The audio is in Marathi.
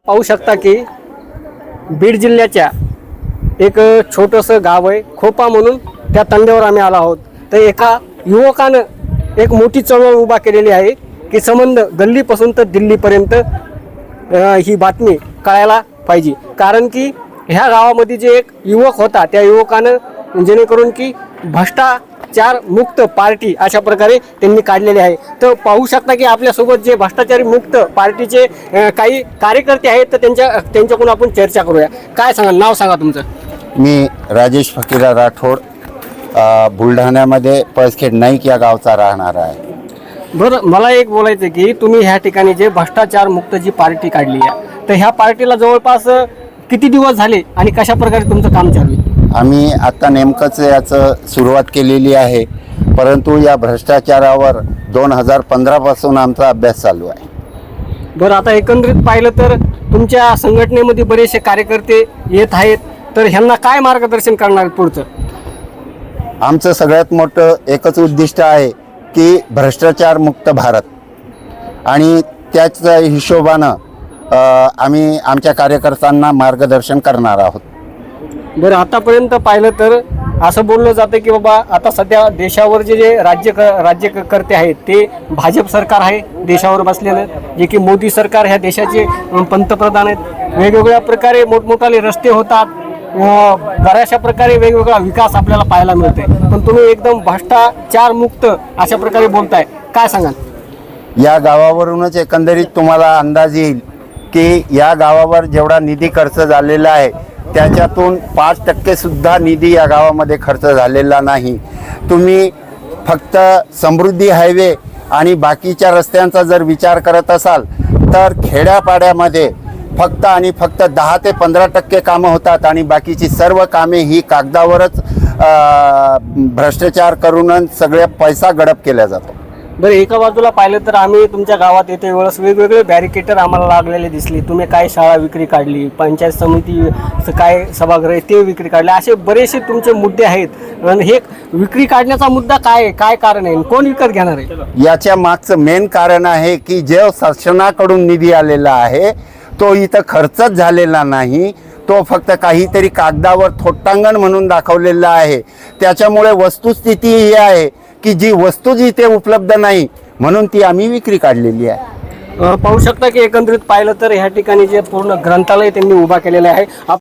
पाहू शकता की बीड जिल्ह्याच्या एक छोटंसं गाव आहे खोपा म्हणून, त्या तंड्यावर आम्ही आलो आहोत. तर एका युवकानं एक मोठी चळवळ उभा केलेली आहे की संबंध गल्लीपासून तर दिल्लीपर्यंत ही बातमी कळायला पाहिजे. कारण की ह्या गावामध्ये जे एक युवक होता त्या युवकानं जेणेकरून की भ्रष्टाचार मुक्त पार्टी अशा प्रकारे त्यांनी काढलेली आहे. तर पाहू शकता की आपल्यासोबत जे भ्रष्टाचारी मुक्त पार्टीचे काही कार्यकर्ते आहेत तर त्यांच्याकडून आपण चर्चा करूया. काय सांगा, नाव सांगा तुमचं? मी राजेश फकीरा राठोड, बुलढाण्यामध्ये पळसखेड नाईक या गावचा राहणार आहे. बरं, मला एक बोलायचं की तुम्ही ह्या ठिकाणी जे भ्रष्टाचार मुक्त जी पार्टी काढली आहे तर ह्या पार्टीला जवळपास किती दिवस झाले आणि कशा प्रकारे तुमचं काम चालू आहे? आम्ही आत्ता नेमकंच याचं सुरुवात केलेली आहे, परंतु या भ्रष्टाचारावर 2015 पासून आमचा अभ्यास चालू आहे. बरं, आता एकंदरीत पाहिलं तर तुमच्या संघटनेमध्ये बरेचसे कार्यकर्ते येत आहेत, तर ह्यांना काय मार्गदर्शन करणार पुढचं? आमचं सगळ्यात मोठं एकच उद्दिष्ट आहे की भ्रष्टाचार मुक्त भारत, आणि त्याच हिशोबानं आम्ही आमच्या कार्यकर्त्यांना मार्गदर्शन करणार आहोत. बरं, आतापर्यंत पाहिलं तर असं बोललं जातं की बाबा आता सध्या देशावर जे राज्यकर्ते आहेत ते भाजप सरकार आहे देशावर बसलेलं, जे की मोदी सरकार ह्या देशाचे पंतप्रधान आहेत. वेगवेगळ्या प्रकारे मोठमोठाले रस्ते होतात, बऱ्याचशा प्रकारे वेगवेगळा विकास आपल्याला पाहायला मिळतोय, पण तुम्ही एकदम भ्रष्टाचार मुक्त अशा प्रकारे बोलताय. काय सांगाल? या गावावरूनच एकंदरीत तुम्हाला अंदाज येईल की या गावावर जेवढा निधी खर्च झालेला आहे त्याच्यातून 5% सुद्धा निधी या गावामध्ये खर्च झालेला नाही. तुम्ही फक्त समृद्धी हायवे आणि बाकीच्या रस्त्यांचा जर विचार करत असाल तर खेड्यापाड्यामध्ये फक्त आणि फक्त 10 ते 15% कामं होतात आणि बाकीची सर्व कामे ही कागदावरच भ्रष्टाचार करूनच सगळे पैसा गडप केला जातो. बरं, एका बाजूला पाहिलं तर आम्ही तुमच्या गावात येते वेळेस वेगवेगळे बॅरिकेटर आम्हाला लागलेले दिसले. तुम्ही काय शाळा विक्री काढली, पंचायत समिती काय सभागृह ते विक्री काढले, असे बरेचसे तुमचे मुद्दे आहेत. आणि हे विक्री काढण्याचा मुद्दा काय आहे, काय कारण आहे, कोण विकत घेणार आहे? याच्या मागचं मेन कारण आहे की जे शासनाकडून निधी आलेला आहे तो इथं खर्चच झालेला नाही, तो फक्त काहीतरी कागदावर थोटांगण म्हणून दाखवलेला आहे. त्याच्यामुळे वस्तुस्थिती ही आहे की जी वस्तू जी इथे उपलब्ध नाही म्हणून ती आम्ही विक्री काढलेली आहे. पाहू शकता की एकंदरीत पाहिलं तर ह्या ठिकाणी जे पूर्ण ग्रंथालय त्यांनी उभा केलेलं आहे.